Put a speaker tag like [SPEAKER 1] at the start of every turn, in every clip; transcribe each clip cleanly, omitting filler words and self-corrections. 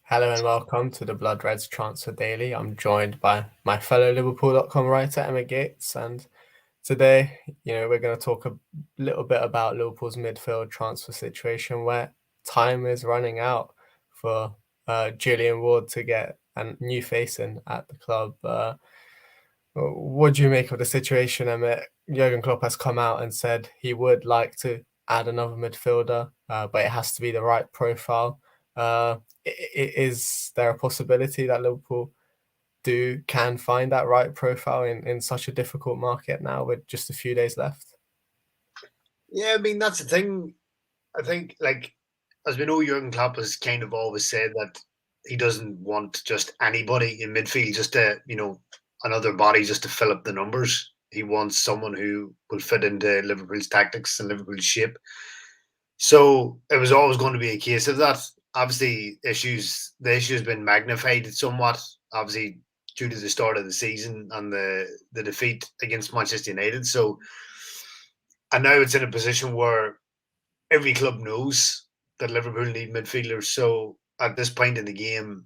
[SPEAKER 1] Hello and welcome to the Blood Reds Transfer Daily. I'm joined by my fellow Liverpool.com writer, Emmet Gates, and today, we're going to talk a little bit about Liverpool's midfield transfer situation where time is running out for Julian Ward to get a new face in at the club. What do you make of the situation, Emmet? Jurgen Klopp has come out and said he would like to add another midfielder, but it has to be the right profile. Is there a possibility that Liverpool can find that right profile in such a difficult market now with just a few days left?
[SPEAKER 2] Yeah, I mean that's the thing. I think, as we know, Jurgen Klopp has kind of always said that he doesn't want just anybody in midfield, just another body just to fill up the numbers. He wants someone who will fit into Liverpool's tactics and Liverpool's shape. So it was always going to be a case of that. Obviously, the issue has been magnified somewhat. Obviously, due to the start of the season and the defeat against Manchester United. So, and now it's in a position where every club knows that Liverpool need midfielders. So at this point in the game,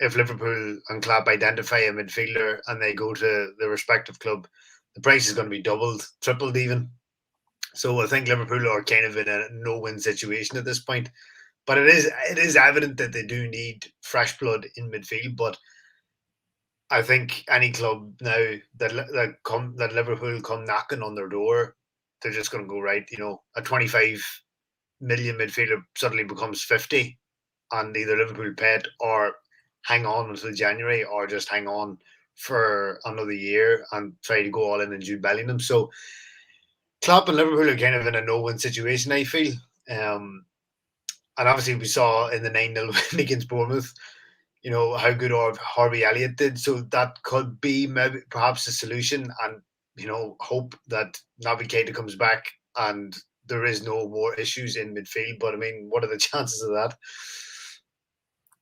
[SPEAKER 2] if Liverpool and Klopp identify a midfielder and they go to the respective club, the price is going to be doubled, tripled even. So I think Liverpool are kind of in a no-win situation at this point. But it is evident that they do need fresh blood in midfield. But I think any club now that Liverpool come knocking on their door, they're just going to go right. A 25 million midfielder suddenly becomes 50, and either Liverpool pay it or hang on until January, or just hang on for another year and try to go all in Jude Bellingham. So Klopp and Liverpool are kind of in a no-win situation, I feel. Um, and obviously we saw in the 9-0 win against Bournemouth, how good Harvey Elliott did. So that could be maybe perhaps a solution, and hope that Naby Keita comes back and there is no more issues in midfield. But I mean, what are the chances of that?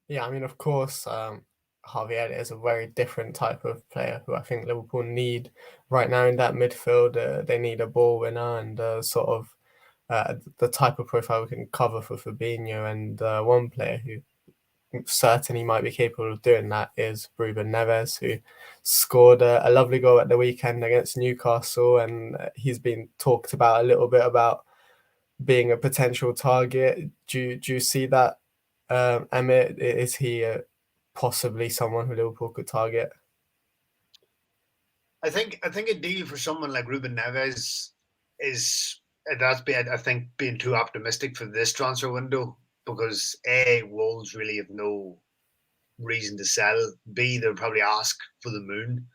[SPEAKER 1] Yeah, I mean, of course, Harvey Elliott is a very different type of player who I think Liverpool need right now in that midfield. They need a ball winner and sort of the type of profile we can cover for Fabinho. And one player who certainly might be capable of doing that is Ruben Neves, who scored a lovely goal at the weekend against Newcastle. And he's been talked about a little bit about being a potential target. Do you see that, Emmet? Is he possibly someone who Liverpool could target?
[SPEAKER 2] I think a deal for someone like Ruben Neves is that's been I think being too optimistic for this transfer window, because A, Wolves really have no reason to sell. B, they'll probably ask for the moon.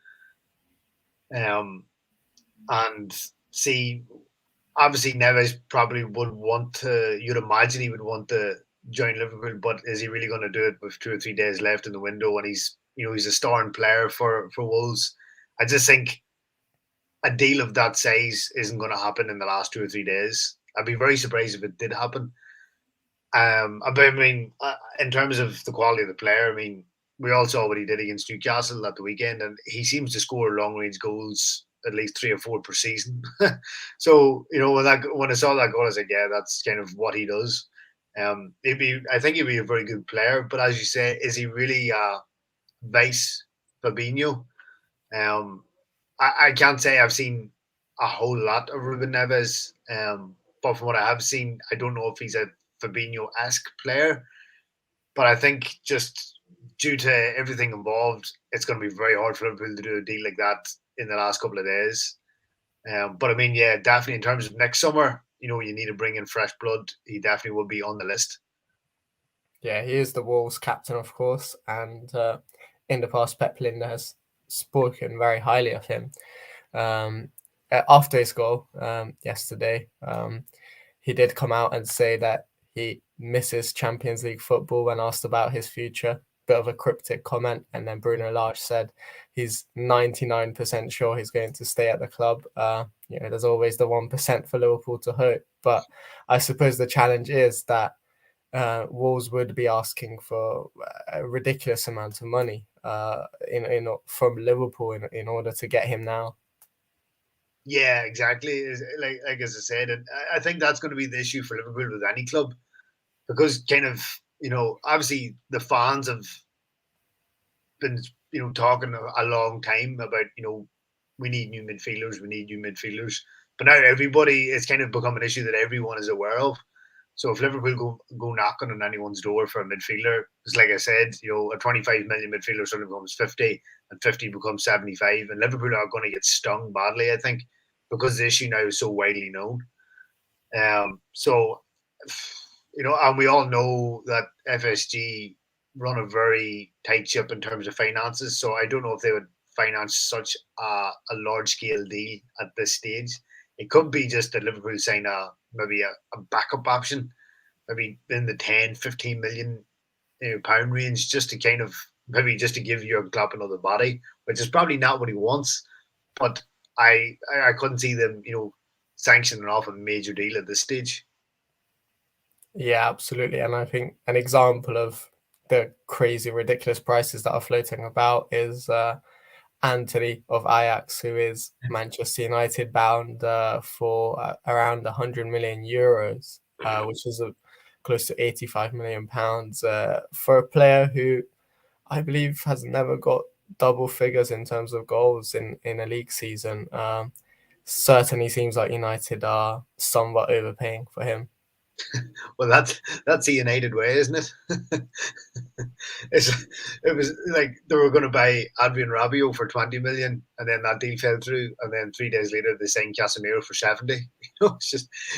[SPEAKER 2] Um, and C, obviously Neves probably would want to. You'd imagine he would want to join Liverpool, but is he really going to do it with 2 or 3 days left in the window when he's a starring player for Wolves? I just think a deal of that size isn't going to happen in the last 2 or 3 days. I'd be very surprised if it did happen. But I mean, in terms of the quality of the player, I mean, we all saw what he did against Newcastle at the weekend, and he seems to score long range goals at least 3 or 4 per season. So when I saw that goal, I was like, yeah, that's kind of what he does. I think he'd be a very good player, but as you say, is he really vice Fabinho? Um, I can't say I've seen a whole lot of Ruben Neves, but from what I have seen, I don't know if he's a Fabinho-esque player. But I think just due to everything involved, it's going to be very hard for Liverpool to do a deal like that in the last couple of days. But I mean, yeah, definitely in terms of next summer, you need to bring in fresh blood. He definitely will be on the list.
[SPEAKER 1] Yeah, he is the Wolves captain, of course, and in the past, Pep Lindner has spoken very highly of him. Um, After his goal yesterday, he did come out and say that he misses Champions League football when asked about his future. Bit of a cryptic comment. And then Bruno Lage said he's 99% sure he's going to stay at the club. There's always the 1% for Liverpool to hope. But I suppose the challenge is that Wolves would be asking for a ridiculous amount of money from Liverpool in order to get him now.
[SPEAKER 2] Yeah, exactly. Like as I said, and I think that's going to be the issue for Liverpool with any club, because kind of obviously the fans have been, talking a long time about, we need new midfielders, we need new midfielders. But now everybody, it's kind of become an issue that everyone is aware of. So if Liverpool go knocking on anyone's door for a midfielder, it's like I said, a 25 million midfielder suddenly becomes 50, and 50 becomes 75, and Liverpool are going to get stung badly, I think, because the issue now is so widely known. So, and we all know that FSG run a very tight ship in terms of finances. So I don't know if they would finance such a large scale deal at this stage. It could be just that Liverpool sign maybe a backup option, maybe in the 10, 15 million pound range, just to kind of maybe just to give Jurgen Klopp another body, which is probably not what he wants. But I couldn't see them, sanctioning off a major deal at this stage.
[SPEAKER 1] Yeah, absolutely. And I think an example of the crazy, ridiculous prices that are floating about is Antony of Ajax, who is Manchester United bound for around 100 million euros, which is close to 85 million pounds for a player who I believe has never got double figures in terms of goals in a league season. Certainly seems like United are somewhat overpaying for him.
[SPEAKER 2] Well, that's the United way, isn't it? It was like they were going to buy Adrian Rabiot for 20 million, and then that deal fell through, and then 3 days later they signed Casemiro for 70.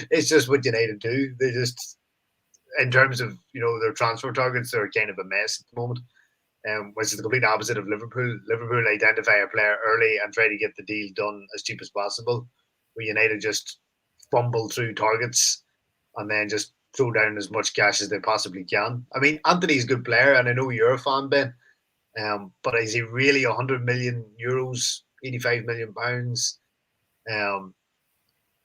[SPEAKER 2] It's just what United do. They just, in terms of their transfer targets, they're kind of a mess at the moment. Which is the complete opposite of Liverpool. Liverpool identify a player early and try to get the deal done as cheap as possible. Where United just fumble through targets and then just throw down as much cash as they possibly can. I mean, Antony's a good player, and I know you're a fan, Ben. But is he really 100 million euros, 85 million pounds? Um,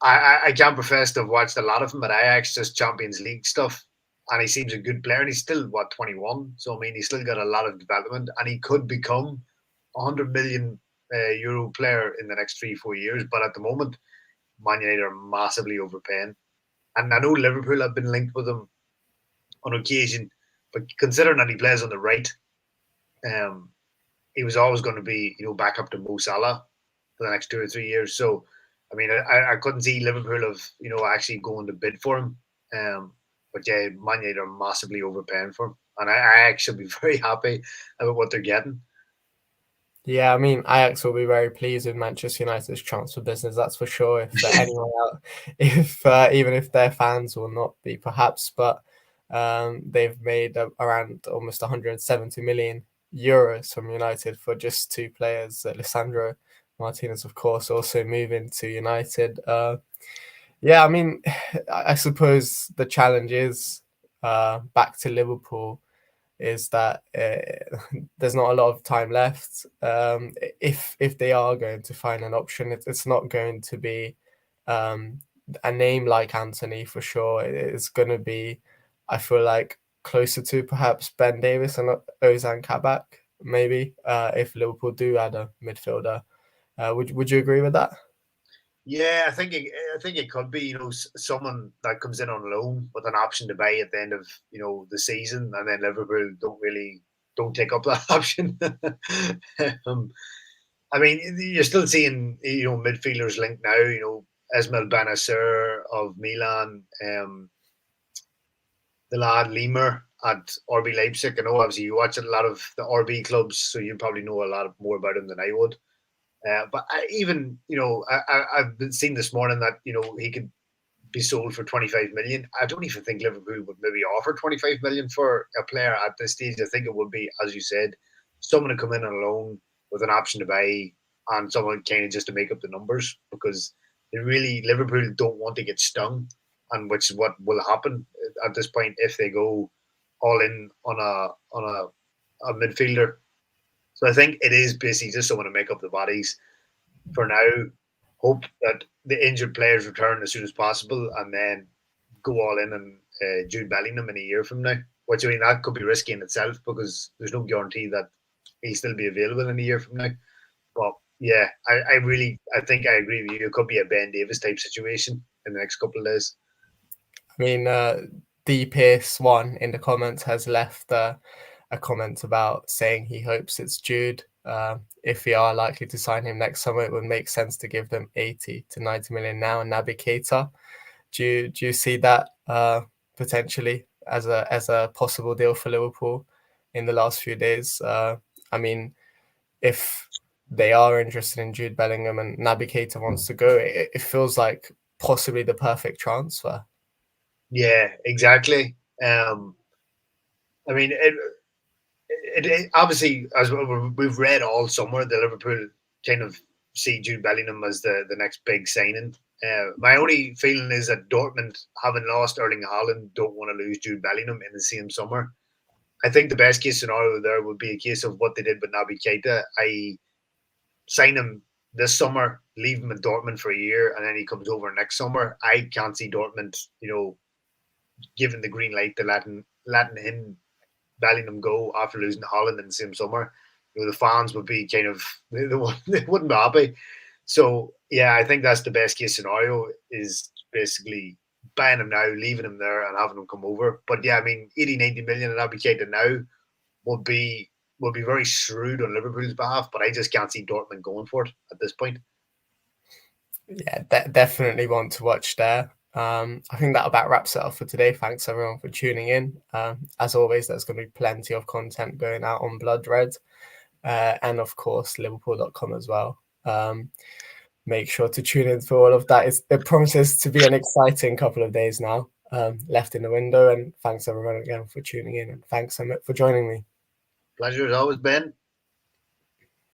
[SPEAKER 2] I can't profess to have watched a lot of him at Ajax, just Champions League stuff. And he seems a good player, and he's still 21. So I mean, he's still got a lot of development, and he could become a 100 million euro player in the next 3-4 years. But at the moment, Man United are massively overpaying. And I know Liverpool have been linked with him on occasion, but considering that he plays on the right, um, he was always going to be, back up to Mo Salah for the next 2 or 3 years. So, I mean, I couldn't see Liverpool of, actually going to bid for him. But yeah, Man United are massively overpaying for him. And I actually be very happy about what they're getting.
[SPEAKER 1] Yeah, I mean, Ajax will be very pleased with Manchester United's transfer business. That's for sure. If anyone else, if even if their fans will not be, perhaps, but they've made around almost 170 million euros from United for just two players. Lisandro Martinez, of course, also moving to United. Yeah, I mean, I suppose the challenge is back to Liverpool is that there's not a lot of time left. If they are going to find an option, it's not going to be um, a name like Antony for sure. It's going to be, I feel like, closer to perhaps Ben Davis and Ozan Kabak, maybe, if Liverpool do add a midfielder. Would you agree with that?
[SPEAKER 2] Yeah, I think it could be someone that comes in on loan with an option to buy at the end of the season, and then Liverpool don't take up that option. um, I mean, you're still seeing midfielders linked now. Esmail Benacer of Milan, the lad Lemur at RB Leipzig. I know obviously you watch a lot of the RB clubs, so you probably know a lot more about him than I would. But I've been seeing this morning that he could be sold for 25 million. I don't even think Liverpool would maybe offer 25 million for a player at this stage. I think it would be, as you said, someone to come in on loan with an option to buy, and someone kind of just to make up the numbers, because Liverpool don't want to get stung, and which is what will happen at this point if they go all in on a midfielder. So I think it is basically just someone to make up the bodies for now. Hope that the injured players return as soon as possible, and then go all in on Jude Bellingham in a year from now. Which, I mean, that could be risky in itself, because there's no guarantee that he'll still be available in a year from now. But yeah, I think I agree with you. It could be a Ben Davis type situation in the next couple of days.
[SPEAKER 1] I mean, D Pierce one in the comments has left a comment about saying he hopes it's Jude. If we are likely to sign him next summer, it would make sense to give them 80 to 90 million now and Naby Keita. Do you see that potentially as a possible deal for Liverpool in the last few days? I mean, if they are interested in Jude Bellingham and Naby Keita wants to go, it feels like possibly the perfect transfer.
[SPEAKER 2] Yeah, exactly. I mean, it obviously, as we've read all summer, the Liverpool kind of see Jude Bellingham as the next big signing. My only feeling is that Dortmund, having lost Erling Haaland, don't want to lose Jude Bellingham in the same summer. I think the best case scenario there would be a case of what they did with Naby Keita, i.e., sign him this summer, leave him in Dortmund for a year, and then he comes over next summer. I can't see Dortmund, giving the green light to letting him Bellingham go after losing to Holland in the same summer. The fans would be kind of they wouldn't be happy. So yeah, I think that's the best case scenario is basically buying him now, leaving him there, and having him come over. But yeah, I mean, 80, 90 million and Naby Keita now would be very shrewd on Liverpool's behalf, but I just can't see Dortmund going for it at this point.
[SPEAKER 1] Yeah, definitely want to watch there. I think that about wraps it up for today. Thanks everyone for tuning in. As always, there's going to be plenty of content going out on Blood Red and of course Liverpool.com as well. Make sure to tune in for all of that. It promises to be an exciting couple of days now left in the window. And thanks everyone again for tuning in, and thanks Emmet for joining me.
[SPEAKER 2] Pleasure as always, Ben.